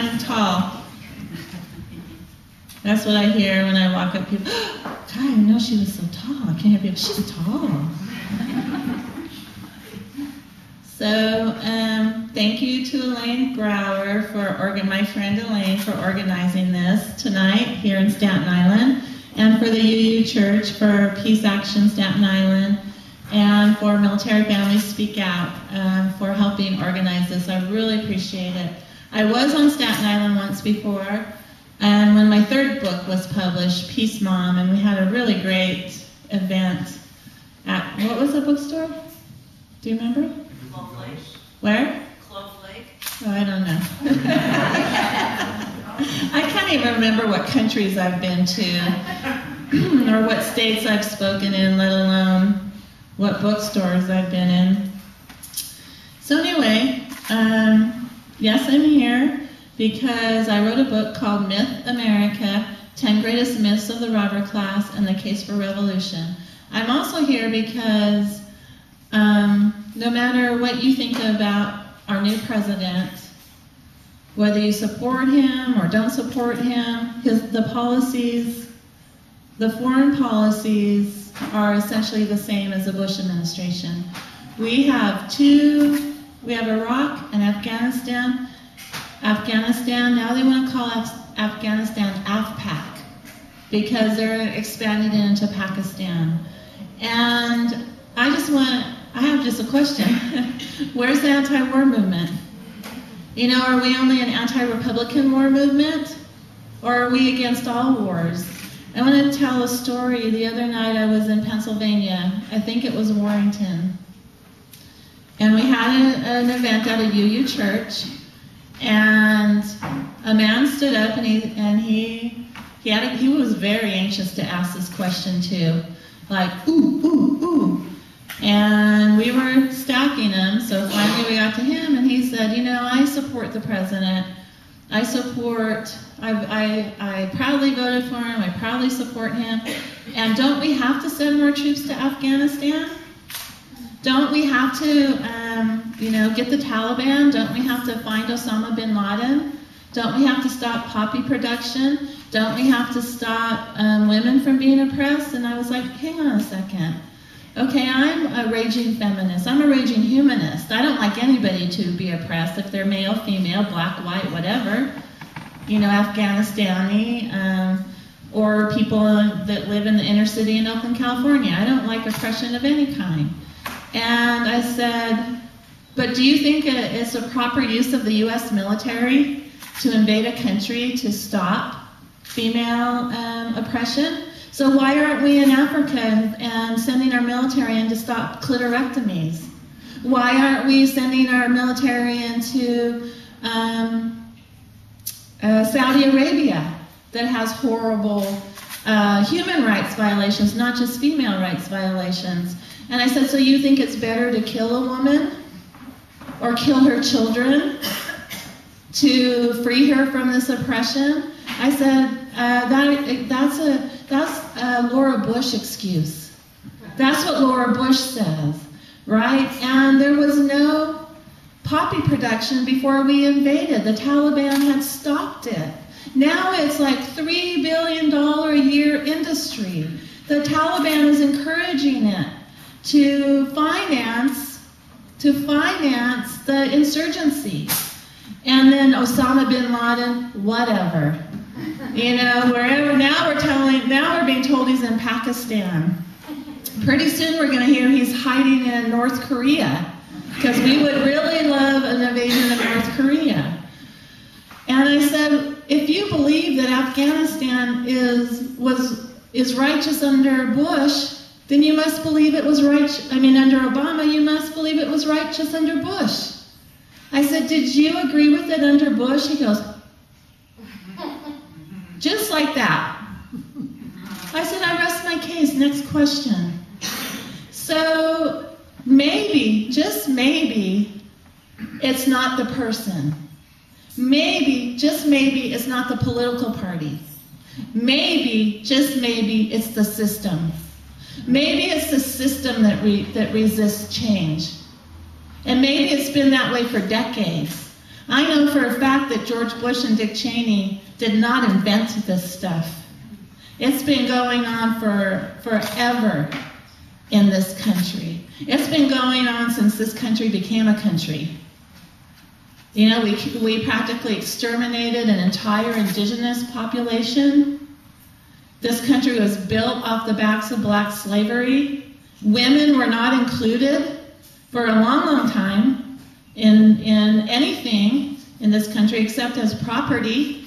I'm tall. That's what I hear when I walk up. People, God, I didn't know she was so tall. I can't hear people, she's tall. So, thank you to Elaine Brower, my friend Elaine, for organizing this tonight here in Staten Island, and for the UU Church for Peace Action Staten Island, and for Military Families Speak Out for helping organize this. I really appreciate it. I was on Staten Island once before, and when my third book was published, Peace Mom, and we had a really great event at, what was the bookstore? Do you remember? Clove Lake. Where? Clove Lake. Oh, I don't know. I can't even remember what countries I've been to or what states I've spoken in, let alone what bookstores I've been in. So anyway, yes, I'm here because I wrote a book called Myth America, 10 Greatest Myths of the Robber Class and the Case for Revolution. I'm also here because no matter what you think about our new president, whether you support him or don't support him, the policies, the foreign policies are essentially the same as the Bush administration. We have Iraq and Afghanistan. Now they want to call Afghanistan AFPAC because they're expanding it into Pakistan. And I have just a question. Where's the anti-war movement? You know, are we only an anti-Republican war movement? Or are we against all wars? I want to tell a story. The other night I was in Pennsylvania. I think it was Warrington. And we had an event at a UU church. And a man stood up and he was very anxious to ask this question too. Like, ooh, ooh, ooh. And we were stacking him, so finally we got to him, and he said, you know, I support the president. I proudly voted for him. I proudly support him. And don't we have to send more troops to Afghanistan? Don't we have to, get the Taliban? Don't we have to find Osama bin Laden? Don't we have to stop poppy production? Don't we have to stop women from being oppressed? And I was like, hang on a second. Okay, I'm a raging feminist. I'm a raging humanist. I don't like anybody to be oppressed if they're male, female, black, white, whatever. You know, Afghanistani, or people that live in the inner city in Oakland, California. I don't like oppression of any kind. And I said, but do you think it's a proper use of the U.S. military to invade a country to stop female oppression? So why aren't we in Africa and sending our military in to stop clitorectomies? Why aren't we sending our military into Saudi Arabia that has horrible human rights violations, not just female rights violations? And I said, so you think it's better to kill a woman or kill her children to free her from this oppression? I said, that's a Laura Bush excuse. That's what Laura Bush says, right? And there was no poppy production before we invaded. The Taliban had stopped it. Now it's like $3 billion a year industry. The Taliban is encouraging it to finance the insurgency. And then Osama bin Laden, whatever. You know, wherever, now we're being told he's in Pakistan. Pretty soon we're going to hear he's hiding in North Korea, because we would really love an invasion of North Korea. And I said, if you believe that Afghanistan is righteous under Bush, then you must believe it was righteous, under Obama, you must believe it was righteous under Bush. I said, did you agree with it under Bush? He goes, just like that. I said, I rest my case. Next question. So maybe, just maybe, it's not the person. Maybe, just maybe, it's not the political party. Maybe, just maybe, it's the system. Maybe it's the system that resists change. And maybe it's been that way for decades. I know for a fact that George Bush and Dick Cheney did not invent this stuff. It's been going on for forever in this country. It's been going on since this country became a country. You know, we practically exterminated an entire indigenous population. This country was built off the backs of black slavery. Women were not included for a long, long time in anything in this country except as property.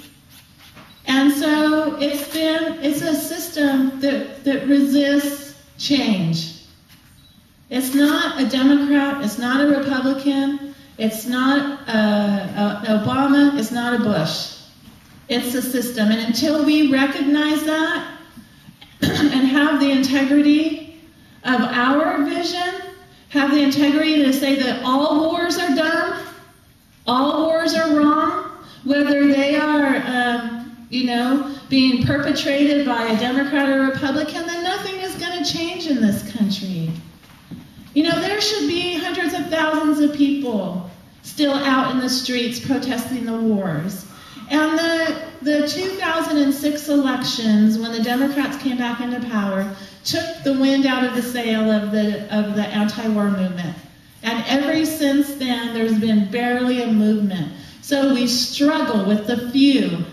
And so it's a system that resists change. It's not a Democrat, it's not a Republican, it's not Obama, it's not a Bush. It's a system. And until we recognize that and have the integrity of our vision, have the integrity to say that all wars are dumb, all wars are wrong, whether they are being perpetrated by a Democrat or Republican, then nothing is going to change in this country. You know, there should be hundreds of thousands of people still out in the streets protesting the wars. And the 2006 elections, when the Democrats came back into power, took the wind out of the sail of the anti-war movement. And ever since then, there's been barely a movement. So we struggle with the few.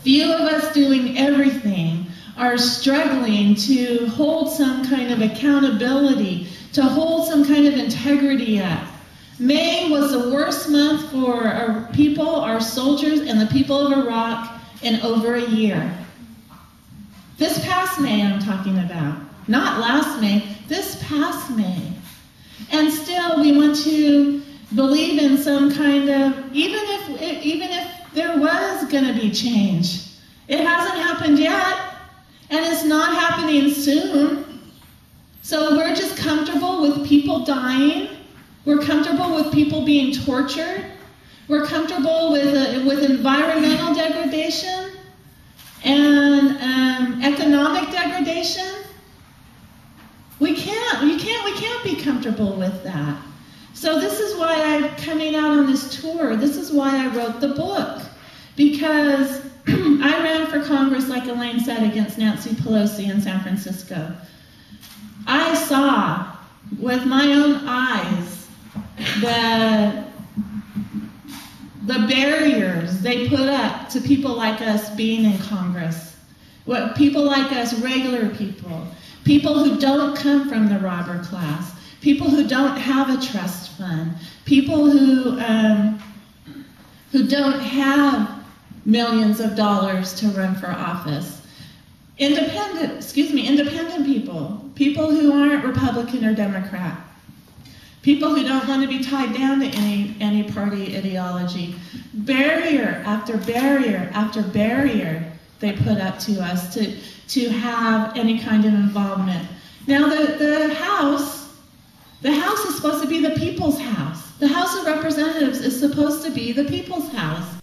Few of us doing everything are struggling to hold some kind of accountability, to hold some kind of integrity up. May was the worst month for our people, our soldiers, and the people of Iraq in over a year. This past May I'm talking about, not last May, this past May. And still we want to believe in some kind of, even if there was going to be change. It hasn't happened yet, and it's not happening soon. So we're just comfortable with people dying. We're comfortable with people being tortured. We're comfortable with environmental degradation and economic degradation. We can't be comfortable with that. So this is why I'm coming out on this tour. This is why I wrote the book. Because I ran for Congress, like Elaine said, against Nancy Pelosi in San Francisco. I saw with my own eyes the barriers they put up to people like us being in Congress. What people like us, regular people, people who don't come from the robber class, people who don't have a trust fund, people who don't have millions of dollars to run for office. Independent people, people who aren't Republican or Democrat, people who don't want to be tied down to any party ideology. Barrier after barrier after barrier they put up to us to have any kind of involvement. Now the House is supposed to be the people's house. The House of Representatives is supposed to be the people's house.